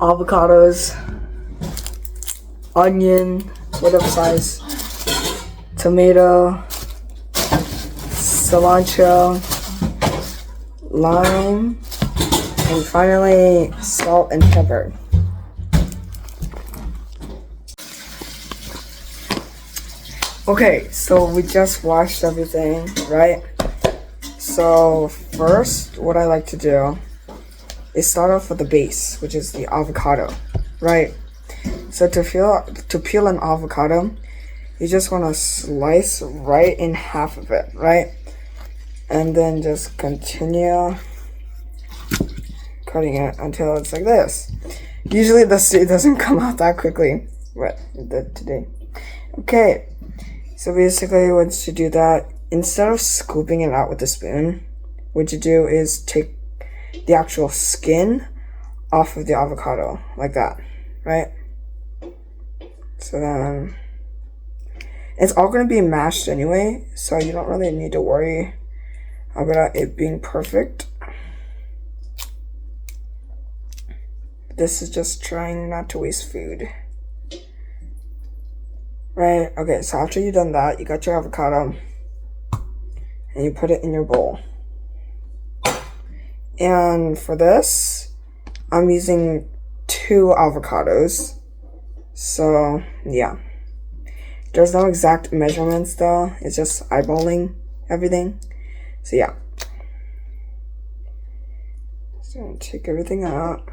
avocados, onion, whatever size, tomato, cilantro, lime, and finally salt and pepper. Okay, so we just washed everything, right? So first, what I like to do is start off with the base, which is the avocado, right? So to peel an avocado, you just want to slice right in half of it, right? And then just continue cutting it until it's like this. Usually the seed doesn't come out that quickly, but it did today. Okay, so basically once you do that, instead of scooping it out with a spoon, what you do is take the actual skin off of the avocado, like that, right? So then, it's all going to be mashed anyway, so you don't really need to worry about it being perfect. This is just trying not to waste food. Right, okay, so after you've done that, you got your avocado, and you put it in your bowl. And for this, I'm using 2 avocados. So, yeah. There's no exact measurements though. It's just eyeballing everything. So, yeah. So, take everything out.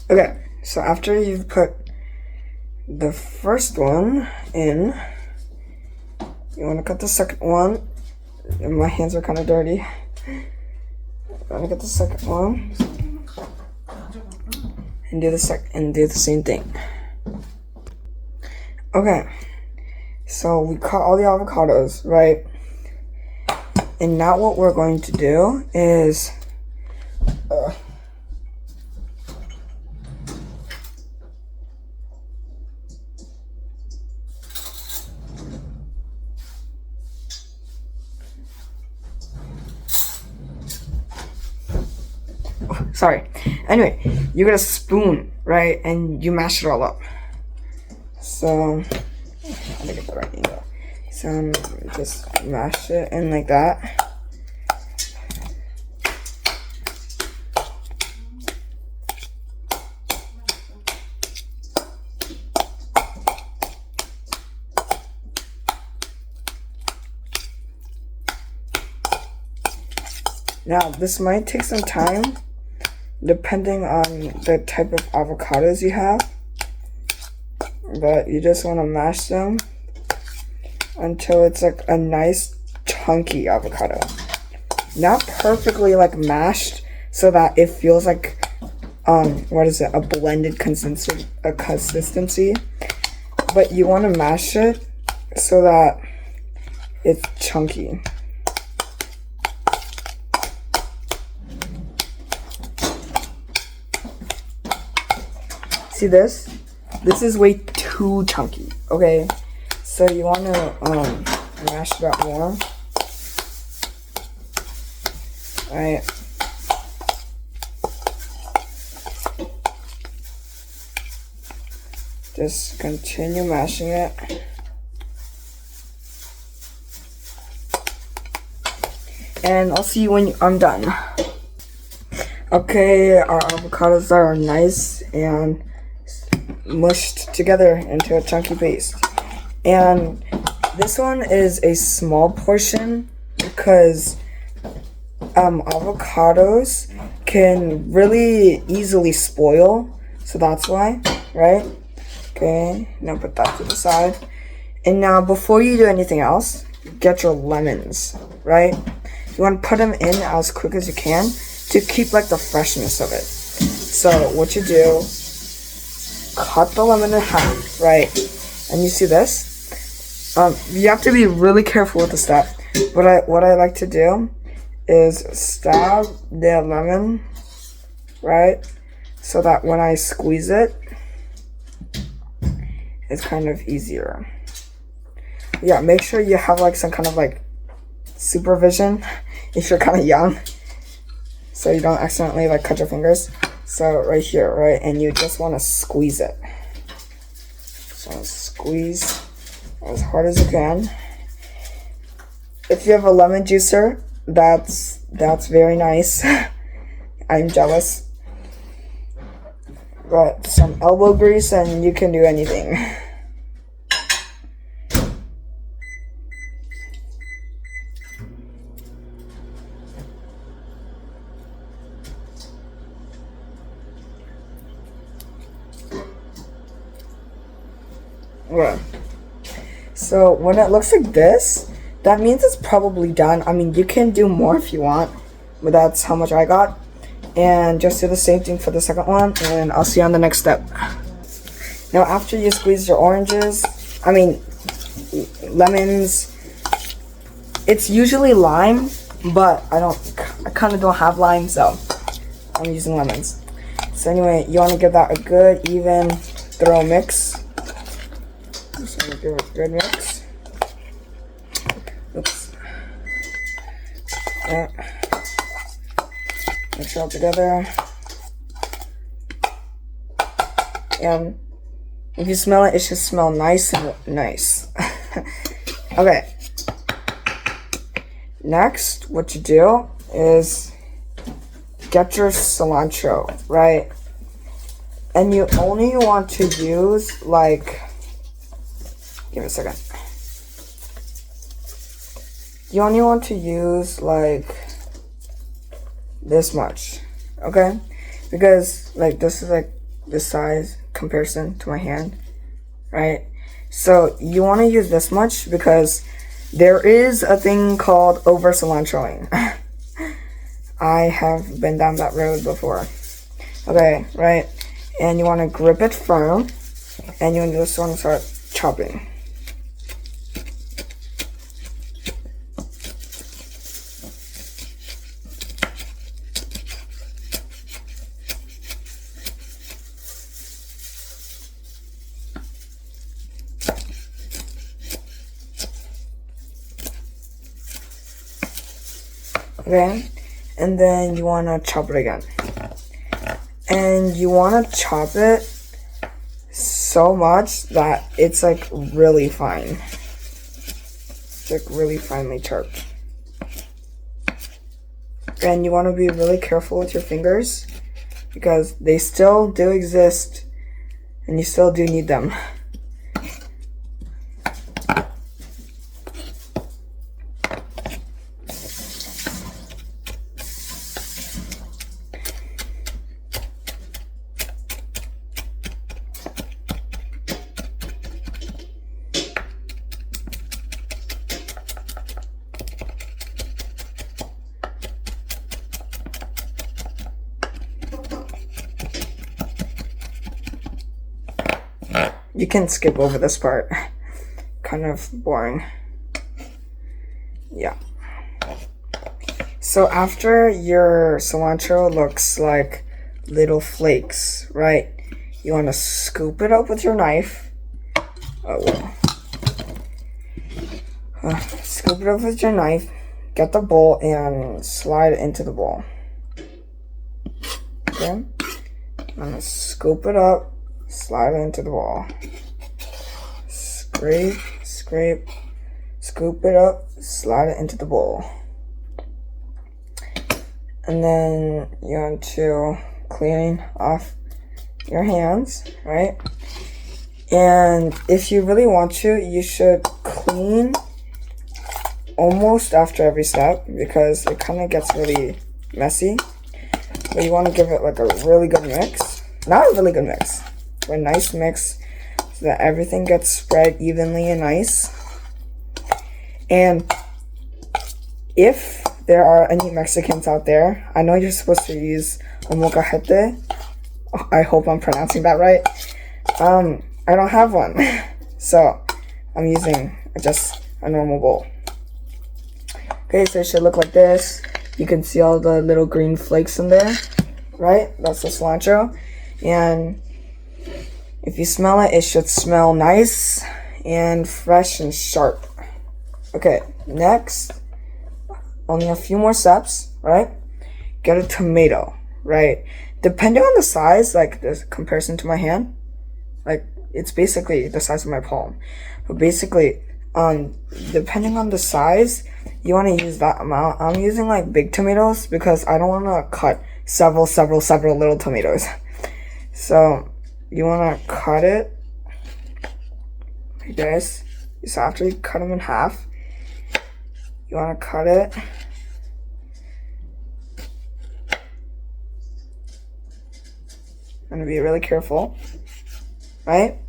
Okay, so after you've put the first one in, you want to cut the second one. And my hands are kind of dirty. You want to get the second one and do the same thing. Okay, so we cut all the avocados, right? And now what we're going to do is sorry. Anyway, you get a spoon, right? And you mash it all up. So, how to get the right angle. So, just mash it in like that. Now, this might take some time, depending on the type of avocados you have, but you just want to mash them until it's like a nice chunky avocado. Not perfectly like mashed so that it feels like a blended consistency, but you want to mash it so that it's chunky. See this? This is way too chunky, okay? So you want to mash it up more. Alright. Just continue mashing it. And I'll see you when I'm done. Okay, our avocados are nice and mushed together into a chunky paste. And this one is a small portion because avocados can really easily spoil, so that's why, right? Okay, now put that to the side. And now before you do anything else, get your lemons, right? You want to put them in as quick as you can to keep like the freshness of it. So what you do, cut the lemon in half, right? And you see this? You have to be really careful with the step. What I like to do is stab the lemon, right? So that when I squeeze it, it's kind of easier. Yeah, make sure you have like some kind of like supervision if you're kind of young, so you don't accidentally like cut your fingers. So right here, right, and you just want to squeeze it. So squeeze as hard as you can. If you have a lemon juicer, that's very nice. I'm jealous. But some elbow grease and you can do anything. Okay. So when it looks like this, that means it's probably done. I mean, you can do more if you want, but that's how much I got. And just do the same thing for the second one, and I'll see you on the next step. Now, after you squeeze your lemons, it's usually lime, but I kind of don't have lime, so I'm using lemons. So anyway, you want to give that a good, even, thorough mix. Just want to give it a good mix. Oops. Mix it all together. And if you smell it, it should smell nice and nice. Okay. Next, what you do is get your cilantro, right? And you only want to use like, give it a second. You only want to use like this much, okay? Because like this is like this size comparison to my hand, right? So you want to use this much because there is a thing called over cilantroing. I have been down that road before. Okay, right? And you want to grip it firm, and you just want to start chopping. Okay, and then you want to chop it again. And you want to chop it so much that it's like really fine. It's like really finely chopped. And you want to be really careful with your fingers because they still do exist and you still do need them. You can skip over this part. Kind of boring. Yeah. So after your cilantro looks like little flakes, right? You want to scoop it up with your knife. Scoop it up with your knife. Get the bowl and slide it into the bowl. Okay? I'm gonna scoop it up. Slide it into the bowl. Scrape, scrape, scoop it up, slide it into the bowl. And then you want to clean off your hands, right? And if you really want to, you should clean almost after every step because it kind of gets really messy. But you want to give it like a really good mix. Not a really good mix. A nice mix so that everything gets spread evenly and nice. And if there are any Mexicans out there, I know you're supposed to use a molcajete. I hope I'm pronouncing that right. I don't have one, so I'm using just a normal bowl. Okay, so it should look like this. You can see all the little green flakes in there, right? That's the cilantro. And if you smell it, it should smell nice and fresh and sharp. Okay, next, only a few more steps, right? Get a tomato, right? Depending on the size, like this comparison to my hand, like it's basically the size of my palm. But basically, depending on the size, you want to use that amount. I'm using like big tomatoes because I don't want to cut several little tomatoes. So you want to cut it like this. So after you cut them in half, you want to cut it and be really careful, right?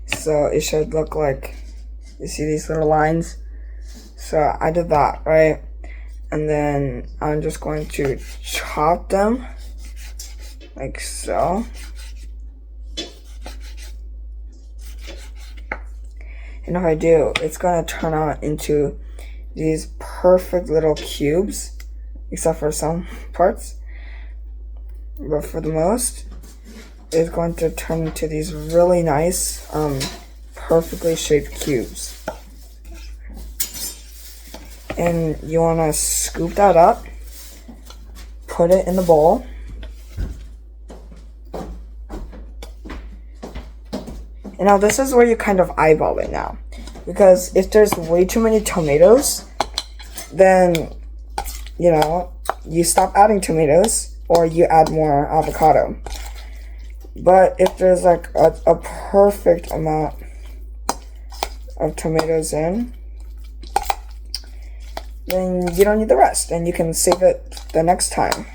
So it should look like, you see these little lines? So I did that, right? And then I'm just going to chop them like so. And if I do, it's gonna turn out into these perfect little cubes, except for some parts. But for the most, it's going to turn into these really nice, perfectly shaped cubes. And you want to scoop that up, put it in the bowl, and now this is where you kind of eyeball it now, because if there's way too many tomatoes, then you know, you stop adding tomatoes or you add more avocado. But if there's like a perfect amount of tomatoes in, then you don't need the rest, and you can save it the next time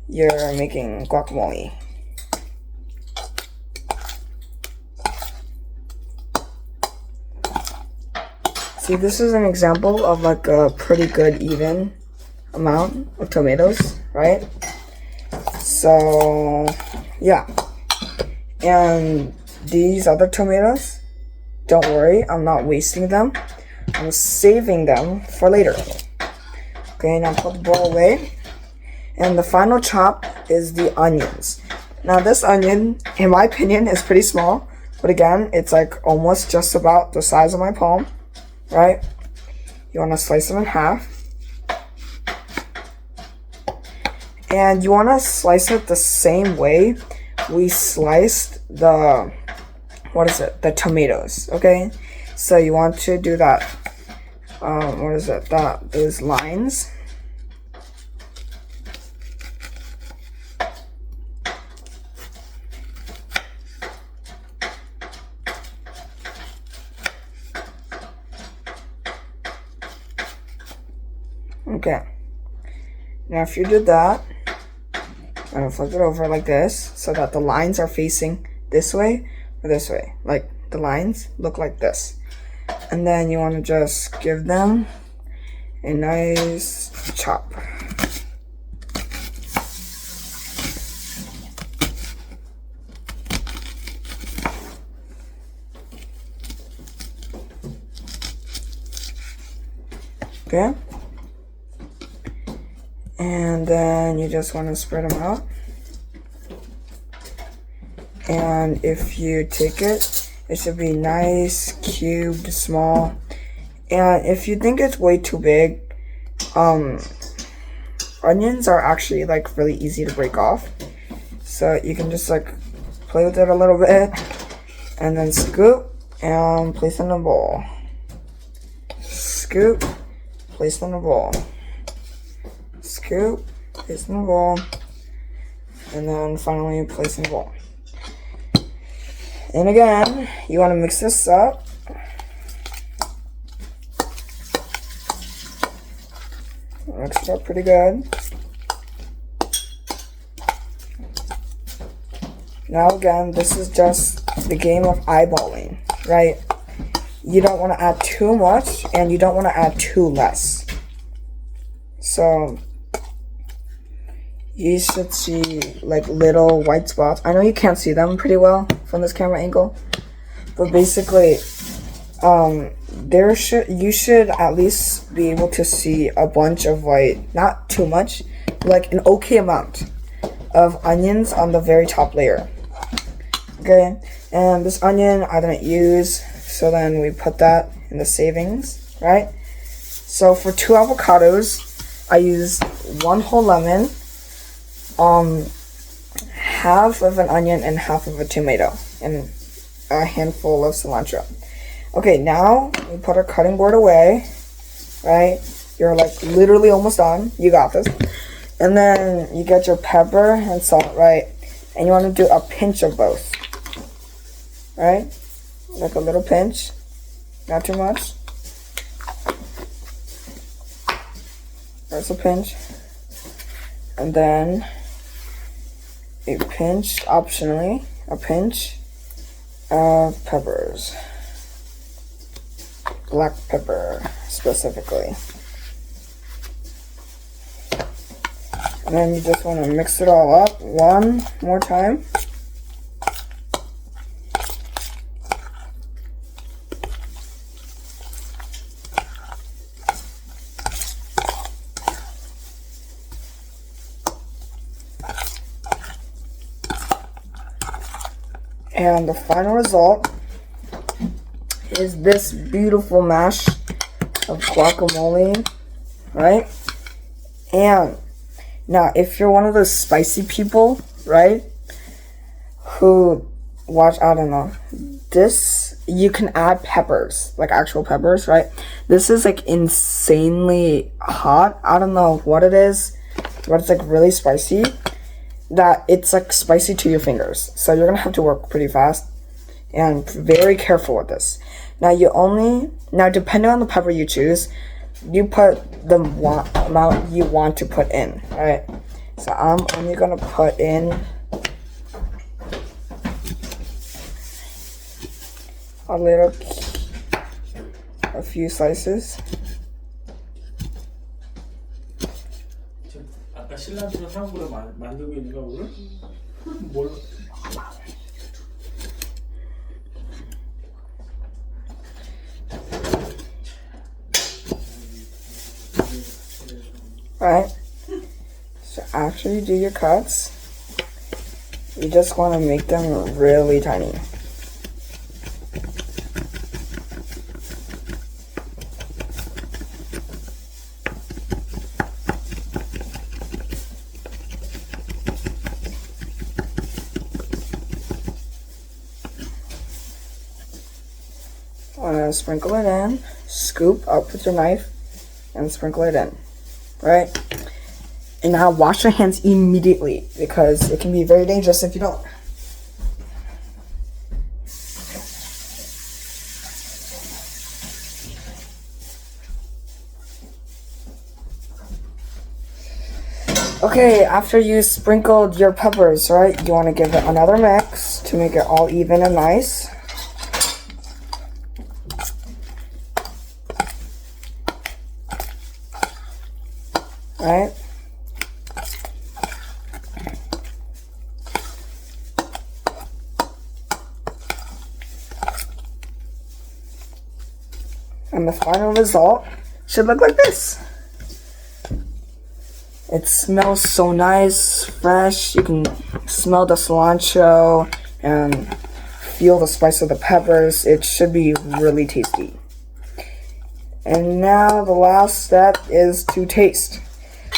you're making guacamole. See, this is an example of like a pretty good even amount of tomatoes, right? So yeah, and these other tomatoes, don't worry, I'm not wasting them. I'm saving them for later. Okay, now put the bowl away. And the final chop is the onions. Now this onion, in my opinion, is pretty small. But again, it's like almost just about the size of my palm, right? You want to slice them in half. And you want to slice it the same way we sliced the, the tomatoes, okay? So you want to do that, those lines. Okay. Now if you did that, I'm gonna flip it over like this so that the lines are facing this way or this way. Like the lines look like this. And then you want to just give them a nice chop. Okay. And then you just want to spread them out. And if you take it, it should be nice, cubed, small. And if you think it's way too big, onions are actually like really easy to break off. So you can just like play with it a little bit and then scoop and place in a bowl. Scoop, place in a bowl. Scoop, place in the bowl, and then finally place in the bowl. And again, you want to mix this up. Mix it up pretty good. Now again, this is just the game of eyeballing, right? You don't want to add too much, and you don't want to add too less. So you should see like little white spots. I know you can't see them pretty well from this camera angle, but basically you should at least be able to see a bunch of, like, not too much, like an okay amount of onions on the very top layer. Okay, and this onion I didn't use, so then we put that in the savings, right? So for 2 avocados, I used 1 whole lemon, half of an onion and half of a tomato, and a handful of cilantro. Okay, now we put our cutting board away, right? You're like literally almost done. You got this. And then you get your pepper and salt, right? And you want to do a pinch of both, right? Like a little pinch, not too much. There's a pinch. And then a pinch, optionally, a pinch of peppers. Black pepper, specifically. And then you just want to mix it all up one more time. And the final result is this beautiful mash of guacamole, right? And now, if you're one of those spicy people, right, who watch, I don't know, this, you can add peppers, like actual peppers, right? This is like insanely hot. I don't know what it is, but it's like really spicy, that it's like spicy to your fingers. So you're gonna have to work pretty fast and very careful with this. Now depending on the pepper you choose, you put the amount you want to put in, alright? So I'm only gonna put in a few slices. 아까 실란트로 상으로 만들고 있는 거 오늘? 뭘? Right? So after you do your cuts, you just want to make them really tiny. Sprinkle it in, scoop up with your knife, and sprinkle it in. Right? And now wash your hands immediately, because it can be very dangerous if you don't. Okay, after you sprinkled your peppers, right, you want to give it another mix to make it all even and nice. Right? And the final result should look like this. It smells so nice, fresh. You can smell the cilantro and feel the spice of the peppers. It should be really tasty. And now the last step is to taste.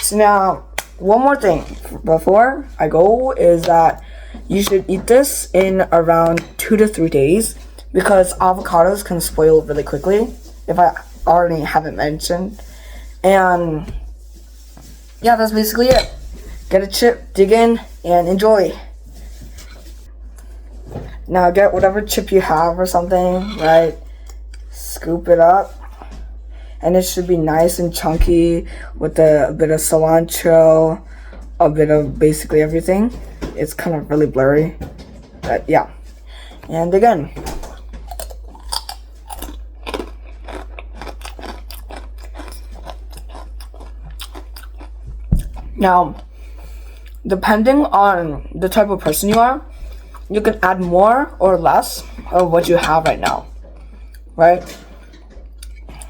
So now, one more thing before I go is that you should eat this in around 2 to 3 days, because avocados can spoil really quickly, if I already haven't mentioned. And yeah, that's basically it. Get a chip, dig in, and enjoy. Now get whatever chip you have or something, right? Scoop it up. And it should be nice and chunky with a bit of cilantro, a bit of basically everything. It's kind of really blurry, but yeah. And again, now, depending on the type of person you are, you can add more or less of what you have right now, right?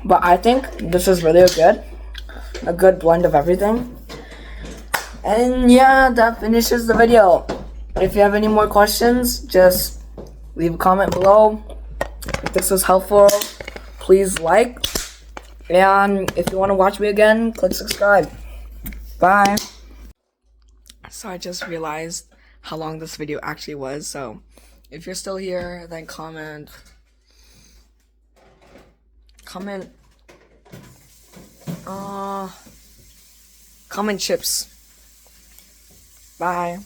But I think this is really a good blend of everything. And yeah, that finishes the video. If you have any more questions, just leave a comment below. If this was helpful, please like. And if you want to watch me again, click subscribe. Bye. So I just realized how long this video actually was. So if you're still here, then comment. Comment chips. Bye.